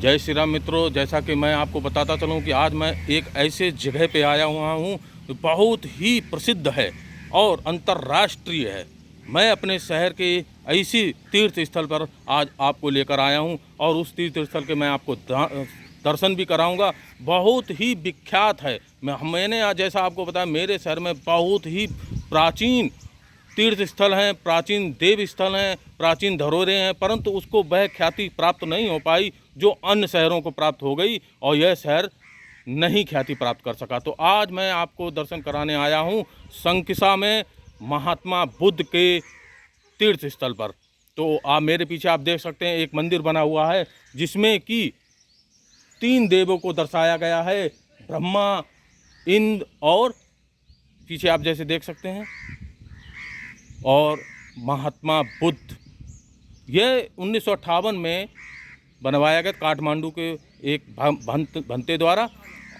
जय श्री राम मित्रों, जैसा कि मैं आपको बताता चलूं कि आज मैं एक ऐसे जगह पे आया हुआ हूं जो बहुत ही प्रसिद्ध है और अंतर्राष्ट्रीय है। मैं अपने शहर के ऐसी तीर्थ स्थल पर आज आपको लेकर आया हूं और उस तीर्थ स्थल के मैं आपको दर्शन भी कराऊंगा। बहुत ही विख्यात है। मैंने आज जैसा आपको बताया, मेरे शहर में बहुत ही प्राचीन तीर्थ स्थल हैं, प्राचीन देव स्थल हैं, प्राचीन धरोहरें हैं, परंतु उसको वह ख्याति प्राप्त नहीं हो पाई जो अन्य शहरों को प्राप्त हो गई और यह शहर नहीं ख्याति प्राप्त कर सका। तो आज मैं आपको दर्शन कराने आया हूँ संकिसा में महात्मा बुद्ध के तीर्थ स्थल पर। तो आप मेरे पीछे आप देख सकते हैं एक मंदिर बना हुआ है जिसमें कि 3 देवों को दर्शाया गया है, ब्रह्मा, इंद्र और पीछे आप जैसे देख सकते हैं और महात्मा बुद्ध। यह 1958 में बनवाया गया काठमांडू के एक भंते द्वारा।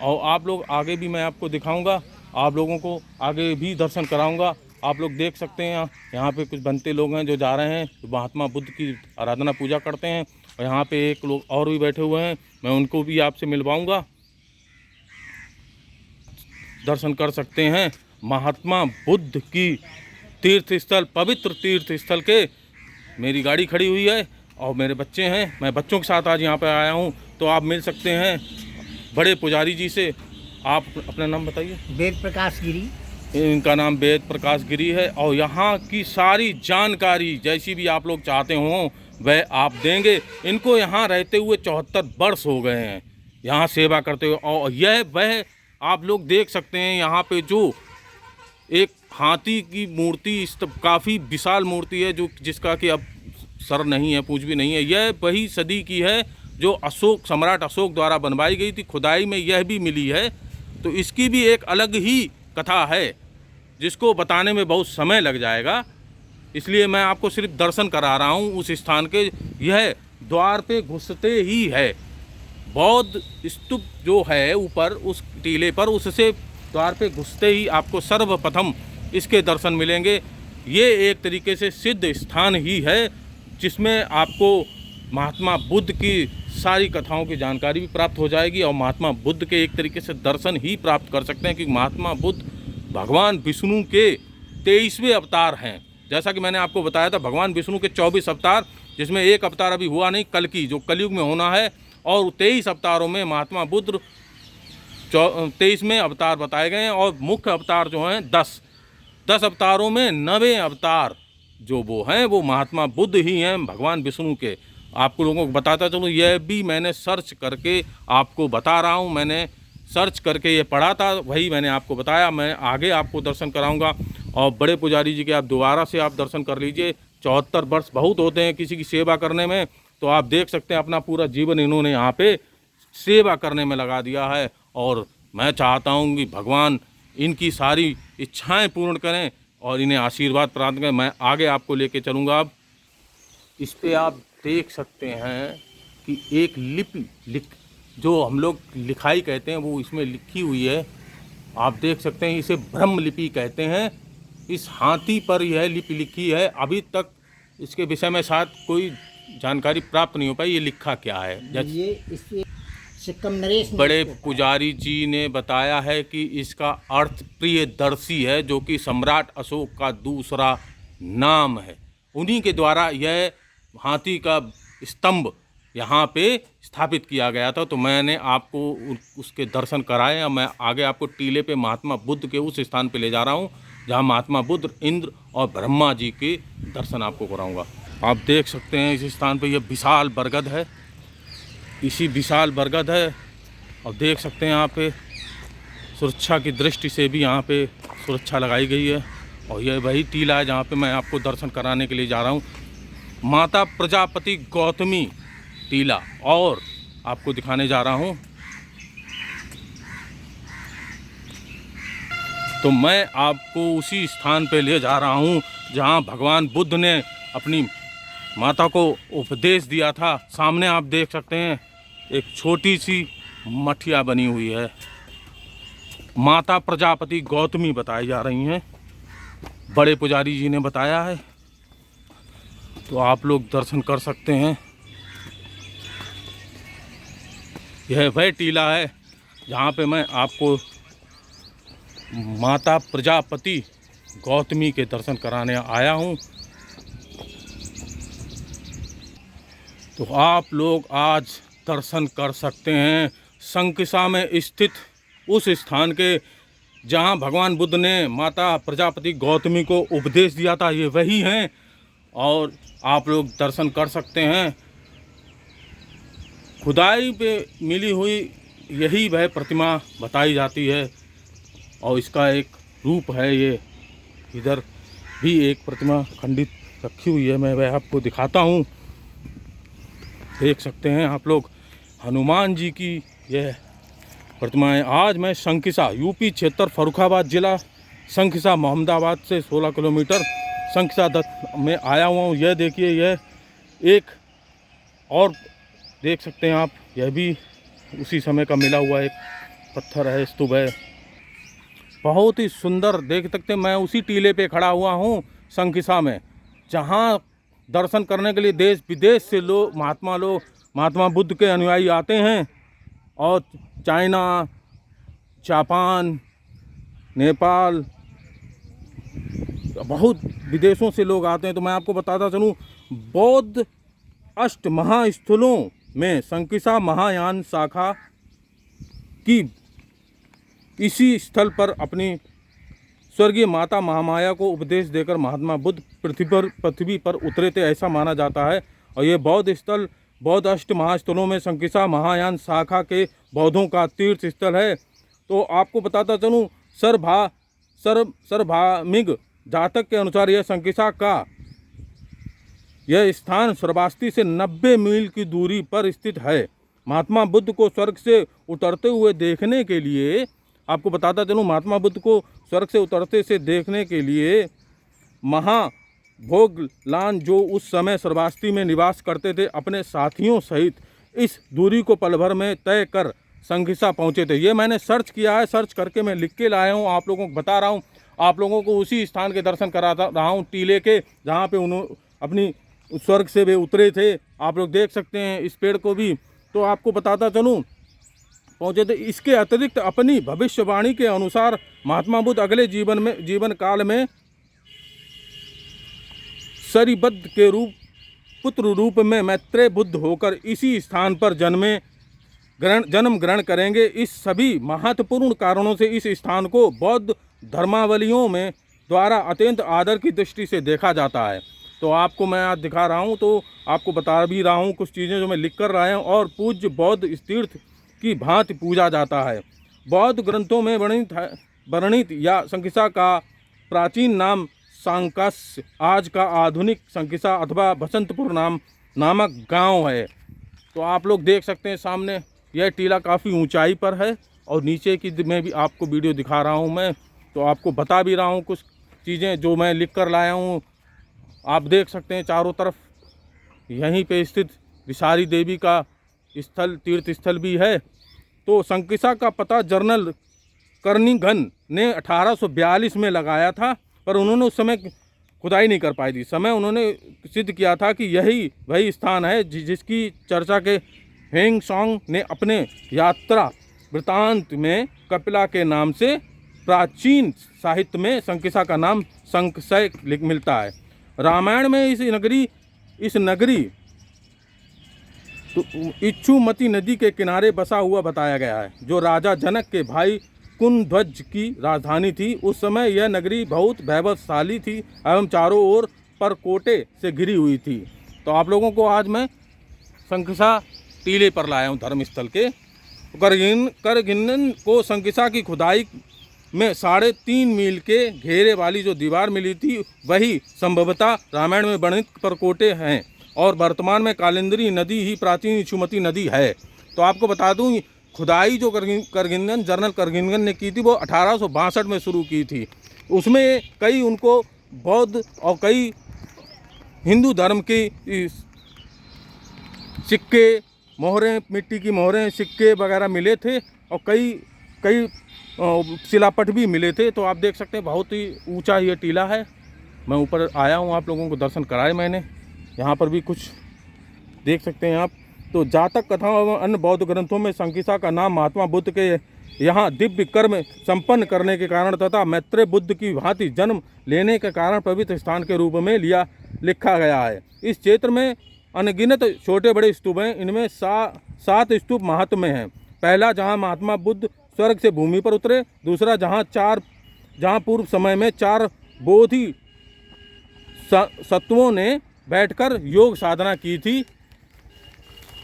और आप लोग आगे भी मैं आपको दिखाऊंगा, आप लोगों को आगे भी दर्शन कराऊंगा। आप लोग देख सकते हैं यहाँ पे कुछ भंते लोग हैं जो जा रहे हैं, जो महात्मा बुद्ध की आराधना पूजा करते हैं। और यहाँ पे एक लोग और भी बैठे हुए हैं, मैं उनको भी आपसे मिलवाऊंगा। दर्शन कर सकते हैं महात्मा बुद्ध की तीर्थ स्थल, पवित्र तीर्थ स्थल के। मेरी गाड़ी खड़ी हुई है और मेरे बच्चे हैं, मैं बच्चों के साथ आज यहाँ पर आया हूँ। तो आप मिल सकते हैं बड़े पुजारी जी से। आप अपना नाम बताइए। वेद प्रकाश गिरी। इनका नाम वेद प्रकाश गिरी है और यहाँ की सारी जानकारी जैसी भी आप लोग चाहते हों वह आप देंगे। इनको यहाँ रहते हुए 74 वर्ष हो गए हैं, यहाँ सेवा करते हुए। और यह वह आप लोग देख सकते हैं यहाँ पे जो एक हाथी की मूर्ति, काफ़ी विशाल मूर्ति है जो जिसका कि अब सर नहीं है, पूंछ भी नहीं है। यह वही सदी की है जो अशोक, सम्राट अशोक द्वारा बनवाई गई थी। खुदाई में यह भी मिली है। तो इसकी भी एक अलग ही कथा है जिसको बताने में बहुत समय लग जाएगा, इसलिए मैं आपको सिर्फ दर्शन करा रहा हूँ उस स्थान के। यह द्वार पे घुसते ही है बौद्ध स्तूप जो है ऊपर उस टीले पर, उससे द्वार पे घुसते ही आपको सर्वप्रथम इसके दर्शन मिलेंगे। ये एक तरीके से सिद्ध स्थान ही है जिसमें आपको महात्मा बुद्ध की सारी कथाओं की जानकारी भी प्राप्त हो जाएगी और महात्मा बुद्ध के एक तरीके से दर्शन ही प्राप्त कर सकते हैं, क्योंकि महात्मा बुद्ध भगवान विष्णु के 23वें अवतार हैं। जैसा कि मैंने आपको बताया था, भगवान विष्णु के 24 अवतार, जिसमें एक अवतार अभी हुआ नहीं, कल की जो कलयुग में होना है, और 23 अवतारों में महात्मा बुद्ध 23वें अवतार बताए गए हैं। और मुख्य अवतार जो हैं 10 अवतारों में 9वें अवतार जो वो हैं वो महात्मा बुद्ध ही हैं, भगवान विष्णु के। आपको लोगों को बताता चलूँ, यह भी मैंने सर्च करके आपको बता रहा हूँ। मैंने सर्च करके ये पढ़ा था, वही मैंने आपको बताया। मैं आगे आपको दर्शन कराऊंगा। और बड़े पुजारी जी के आप दोबारा से आप दर्शन कर लीजिए। 74 वर्ष बहुत होते हैं किसी की सेवा करने में। तो आप देख सकते हैं अपना पूरा जीवन इन्होंने यहाँ पे सेवा करने में लगा दिया है। और मैं चाहता हूँ कि भगवान इनकी सारी इच्छाएं पूर्ण करें और इन्हें आशीर्वाद प्रदान करें। मैं आगे आपको लेके चलूँगा। अब इस पे आप देख सकते हैं कि एक लिपि जो हम लोग लिखाई कहते हैं वो इसमें लिखी हुई है। आप देख सकते हैं, इसे ब्रह्म लिपि कहते हैं। इस हाथी पर यह लिपि लिखी है। अभी तक इसके विषय में शायद कोई जानकारी प्राप्त नहीं हो पाई, ये लिखा क्या है। ये इससे सिक्कम नरेश बड़े पुजारी जी ने बताया है कि इसका अर्थ प्रियदर्शी है, जो कि सम्राट अशोक का दूसरा नाम है। उन्हीं के द्वारा यह हाथी का स्तंभ यहाँ पे स्थापित किया गया था। तो मैंने आपको उसके दर्शन कराए। और मैं आगे आपको टीले पे महात्मा बुद्ध के उस स्थान पे ले जा रहा हूँ जहाँ महात्मा बुद्ध, इंद्र और ब्रह्मा जी के दर्शन आपको कराऊंगा। आप देख सकते हैं इस स्थान पे यह विशाल बरगद है, इसी विशाल बरगद है। और देख सकते हैं यहाँ पे सुरक्षा की दृष्टि से भी यहाँ पे सुरक्षा लगाई गई है। और यह वही टीला है जहाँ पे मैं आपको दर्शन कराने के लिए जा रहा हूँ, माता प्रजापति गौतमी टीला। और आपको दिखाने जा रहा हूँ। तो मैं आपको उसी स्थान पे ले जा रहा हूँ जहाँ भगवान बुद्ध ने अपनी माता को उपदेश दिया था। सामने आप देख सकते हैं एक छोटी सी मठिया बनी हुई है, माता प्रजापति गौतमी बताई जा रही हैं, बड़े पुजारी जी ने बताया है। तो आप लोग दर्शन कर सकते हैं। यह वह टीला है जहाँ पे मैं आपको माता प्रजापति गौतमी के दर्शन कराने आया हूँ। तो आप लोग आज दर्शन कर सकते हैं संकिसा में स्थित उस स्थान के जहाँ भगवान बुद्ध ने माता प्रजापति गौतमी को उपदेश दिया था, ये वही हैं। और आप लोग दर्शन कर सकते हैं। खुदाई पे मिली हुई यही वह प्रतिमा बताई जाती है और इसका एक रूप है। ये इधर भी एक प्रतिमा खंडित रखी हुई है, मैं वह आपको दिखाता हूँ। देख सकते हैं आप लोग हनुमान जी की यह प्रतिमाएं। आज मैं संकिसा यूपी क्षेत्र फर्रुखाबाद जिला संकिसा मोहम्मदाबाद से 16 किलोमीटर संकिसा दत्त में आया हुआ हूँ। यह देखिए, यह एक और देख सकते हैं आप, यह भी उसी समय का मिला हुआ एक पत्थर है, स्तूप है, बहुत ही सुंदर। देख सकते हैं मैं उसी टीले पे खड़ा हुआ हूँ संकिसा में, जहाँ दर्शन करने के लिए देश विदेश से लोग महात्मा बुद्ध के अनुयायी आते हैं। और चाइना, जापान, नेपाल, बहुत विदेशों से लोग आते हैं। तो मैं आपको बताता चलूँ, बौद्ध अष्ट महास्थलों में संकिसा महायान शाखा की इसी स्थल पर अपनी स्वर्गीय माता महामाया को उपदेश देकर महात्मा बुद्ध पृथ्वी पर उतरे थे, ऐसा माना जाता है। और ये बौद्ध स्थल बौद्ध अष्ट महास्थलों में संकिसा महायान शाखा के बौद्धों का तीर्थ स्थल है। तो आपको बताता चलूँ, सर्वभामिग जातक के अनुसार यह संकिसा का यह स्थान श्रावस्ती से 90 मील की दूरी पर स्थित है। महात्मा बुद्ध को स्वर्ग से उतरते हुए देखने के लिए, आपको बताता चलूँ, महात्मा बुद्ध को स्वर्ग से उतरते से देखने के लिए महाभोगलान, जो उस समय श्रावस्ती में निवास करते थे, अपने साथियों सहित इस दूरी को पल भर में तय कर संकिसा पहुँचे थे। ये मैंने सर्च किया है, सर्च करके मैं लिख के लाया हूँ, आप लोगों को बता रहा हूँ। आप लोगों को उसी स्थान के दर्शन करा रहा हूँ, टीले के, जहाँ पे उन्होंने अपनी स्वर्ग से वे उतरे थे। आप लोग देख सकते हैं इस पेड़ को भी। तो आपको बताता चलूँ, पहुँचे थे। इसके अतिरिक्त अपनी भविष्यवाणी के अनुसार महात्मा बुद्ध अगले जीवन काल में सरिबद्ध के पुत्र रूप में मैत्रेय बुद्ध होकर इसी स्थान पर जन्म ग्रहण करेंगे। इस सभी महत्वपूर्ण कारणों से इस स्थान को बौद्ध धर्मावलियों में द्वारा अत्यंत आदर की दृष्टि से देखा जाता है। तो आपको मैं आज दिखा रहा हूँ, तो आपको बता भी रहा हूँ कुछ चीज़ें जो मैं लिख कर रहा हूँ। और पूज्य बौद्ध तीर्थ की भांति पूजा जाता है। बौद्ध ग्रंथों में वर्णित या संकिसा का प्राचीन नाम सांकास्य, आज का आधुनिक संकिसा अथवा बसंतपुर नामक गांव है। तो आप लोग देख सकते हैं सामने यह टीला काफ़ी ऊंचाई पर है और नीचे की में भी आपको वीडियो दिखा रहा हूं मैं। तो आपको बता भी रहा हूं कुछ चीज़ें जो मैं लिख कर लाया हूं। आप देख सकते हैं चारों तरफ यहीं पे स्थित विसारी देवी का तीर्थ स्थल भी है। तो संकिसा का पता जनरल कर्निघन ने 1842 में लगाया था, पर उन्होंने उस समय खुदाई नहीं कर पाई थी। समय उन्होंने सिद्ध किया था कि यही वही स्थान है जिसकी चर्चा के हेंग सॉन्ग ने अपने यात्रा वृतांत में कपिला के नाम से, प्राचीन साहित्य में संकिसा का नाम संकसय मिलता है। रामायण में इस नगरी तो इच्छुमती नदी के किनारे बसा हुआ बताया गया है, जो राजा जनक के भाई कुंभध्वज की राजधानी थी। उस समय यह नगरी बहुत वैभवशाली थी एवं चारों ओर परकोटे से घिरी हुई थी। तो आप लोगों को आज मैं संकिसा टीले पर लाया हूँ धर्मस्थल के। करगिनन को संकिसा की खुदाई में 3.5 मील के घेरे वाली जो दीवार मिली थी, वही संभवतः रामायण में वर्णित परकोटे हैं और वर्तमान में कालिंदी नदी ही प्राचीन इच्छुमती नदी है। तो आपको बता दूं, खुदाई जो जनरल करगिनन ने की थी वो 1862 में शुरू की थी। उसमें कई उनको बौद्ध और कई हिंदू धर्म की सिक्के, मोहरें, मिट्टी की मोहरें, सिक्के वगैरह मिले थे और कई शिलापट भी मिले थे। तो आप देख सकते हैं बहुत ही ऊंचा ये टीला है। मैं ऊपर आया हूँ, आप लोगों को दर्शन कराए मैंने। यहाँ पर भी कुछ देख सकते हैं आप। तो जातक कथाओं एवं अन्य बौद्ध ग्रंथों में संकिसा का नाम महात्मा बुद्ध के यहाँ दिव्य कर्म संपन्न करने के कारण तथा मैत्रेय बुद्ध की भांति जन्म लेने के कारण पवित्र स्थान के रूप में लिखा गया है। इस क्षेत्र में अनगिनत छोटे बड़े स्तूप हैं। इनमें 7 स्तूप महात्म्य हैं। पहला, जहाँ महात्मा बुद्ध स्वर्ग से भूमि पर उतरे। दूसरा, जहाँ पूर्व समय में 4 बोधि सत्वों ने बैठकर योग साधना की थी।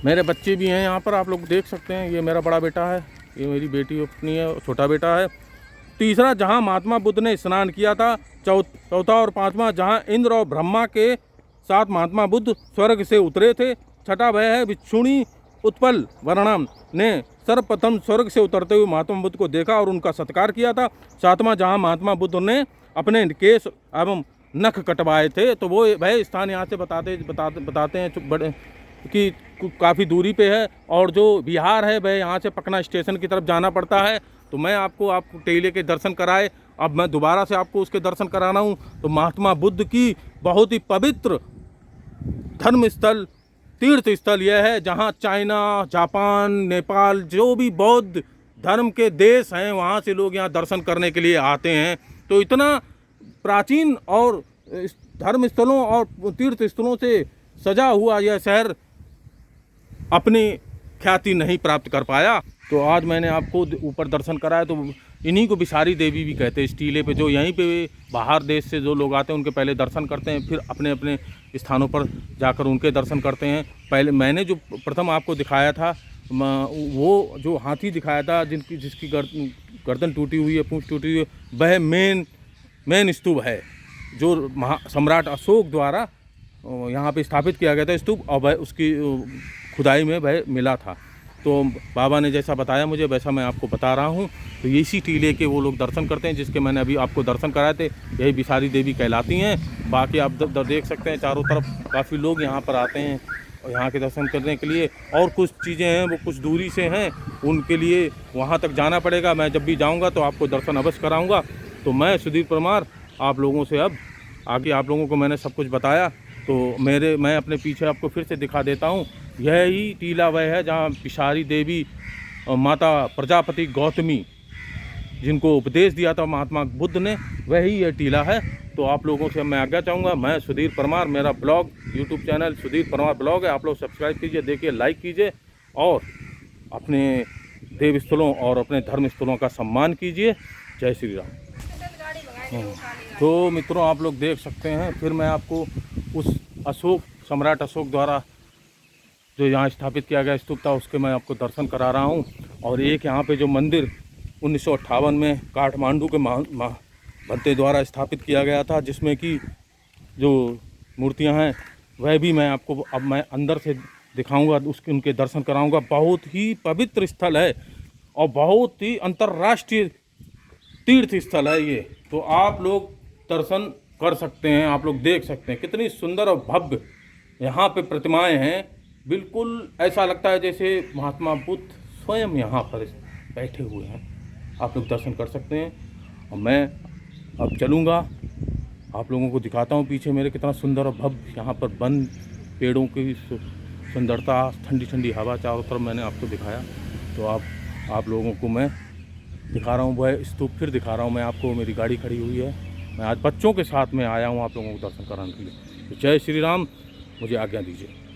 मेरे बच्चे भी हैं यहाँ पर, आप लोग देख सकते हैं। ये मेरा बड़ा बेटा है, ये मेरी बेटी अपनी है, छोटा बेटा है। तीसरा, जहाँ महात्मा बुद्ध ने स्नान किया था। चौथा और पांचवा, जहाँ इंद्र और ब्रह्मा के साथ महात्मा बुद्ध स्वर्ग से उतरे थे। छठा वह है भिक्षुणी उत्पल वर्णा ने सर्वप्रथम स्वर्ग से उतरते हुए महात्मा बुद्ध को देखा और उनका सत्कार किया था। सातवां, जहाँ महात्मा बुद्ध ने अपने केश एवं नख कटवाए थे। तो वो वह स्थान यहाँ से बताते हैं बड़े कि काफ़ी दूरी पे है, और जो बिहार है वह यहाँ से पटना स्टेशन की तरफ जाना पड़ता है। तो मैं आपको टीले के दर्शन कराए, अब मैं दोबारा से आपको उसके दर्शन कराना हूँ। तो महात्मा बुद्ध की बहुत ही पवित्र धर्म स्थल, तीर्थ स्थल यह है, जहाँ चाइना, जापान, नेपाल, जो भी बौद्ध धर्म के देश हैं वहाँ से लोग यहाँ दर्शन करने के लिए आते हैं। तो इतना प्राचीन और धर्म स्थलों और तीर्थ स्थलों से सजा हुआ यह शहर अपनी ख्याति नहीं प्राप्त कर पाया। तो आज मैंने आपको ऊपर दर्शन कराया। तो इन्हीं को बिसारी देवी भी कहते हैं। इस टीले पे जो यहीं पे बाहर देश से जो लोग आते हैं उनके पहले दर्शन करते हैं, फिर अपने अपने स्थानों पर जाकर उनके दर्शन करते हैं। पहले मैंने जो प्रथम आपको दिखाया था, वो जो हाथी दिखाया था जिसकी गर्दन टूटी हुई है, पूंछ टूटी हुई है, वह मेन स्तूप है जो सम्राट अशोक द्वारा यहाँ पे स्थापित किया गया था स्तूप, और वह उसकी खुदाई में वह मिला था। तो बाबा ने जैसा बताया मुझे वैसा मैं आपको बता रहा हूँ। तो इसी टीले के वो लोग दर्शन करते हैं जिसके मैंने अभी आपको दर्शन कराए थे। यही बिसारी देवी कहलाती हैं। बाकी आप देख सकते हैं चारों तरफ काफ़ी लोग यहाँ पर आते हैं और यहाँ के दर्शन करने के लिए। और कुछ चीज़ें हैं वो कुछ दूरी से हैं, उनके लिए वहाँ तक जाना पड़ेगा। मैं जब भी जाऊँगा तो आपको दर्शन अवश्य कराऊँगा। तो मैं सुधीर परमार आप लोगों से अब आगे आप लोगों को मैंने सब कुछ बताया। तो मैं अपने पीछे आपको फिर से दिखा देता हूँ। यही टीला वह है जहाँ बिसारी देवी माता प्रजापति गौतमी जिनको उपदेश दिया था महात्मा बुद्ध ने, वही यह टीला है। तो आप लोगों से मैं आज्ञा चाहूँगा। मैं सुधीर परमार, मेरा blog YouTube channel Sudhir Parmar blog है। आप लोग सब्सक्राइब कीजिए, देखिए, लाइक कीजिए और अपने देव स्थलों और अपने धर्म स्थलों का सम्मान कीजिए। जय श्री राम। तो मित्रों आप लोग देख सकते हैं, फिर मैं आपको उस सम्राट अशोक द्वारा जो यहाँ स्थापित किया गया स्तूप था उसके मैं आपको दर्शन करा रहा हूँ। और एक यहाँ पे जो मंदिर 1958 में काठमांडू के भंते द्वारा स्थापित किया गया था, जिसमें कि जो मूर्तियाँ हैं वह भी मैं आपको अब मैं अंदर से दिखाऊंगा, उनके दर्शन कराऊंगा। बहुत ही पवित्र स्थल है और बहुत ही अंतर्राष्ट्रीय तीर्थ स्थल है ये। तो आप लोग दर्शन कर सकते हैं, आप लोग देख सकते हैं कितनी सुंदर और भव्य यहाँ पे प्रतिमाएं हैं। बिल्कुल ऐसा लगता है जैसे महात्मा बुद्ध स्वयं यहाँ पर बैठे हुए हैं। आप लोग दर्शन कर सकते हैं। और मैं अब चलूँगा, आप लोगों को दिखाता हूँ पीछे मेरे कितना सुंदर और भव्य यहाँ पर वन, पेड़ों की सुंदरता, ठंडी ठंडी हवा चारों तरफ मैंने आपको दिखाया। तो आप लोगों को मैं दिखा रहा हूँ वह स्तूप, फिर दिखा रहा हूँ मैं आपको। मेरी गाड़ी खड़ी हुई है, मैं आज बच्चों के साथ में आया हूँ आप लोगों को दर्शन कराने के लिए। तो जय श्री राम, मुझे आज्ञा दीजिए।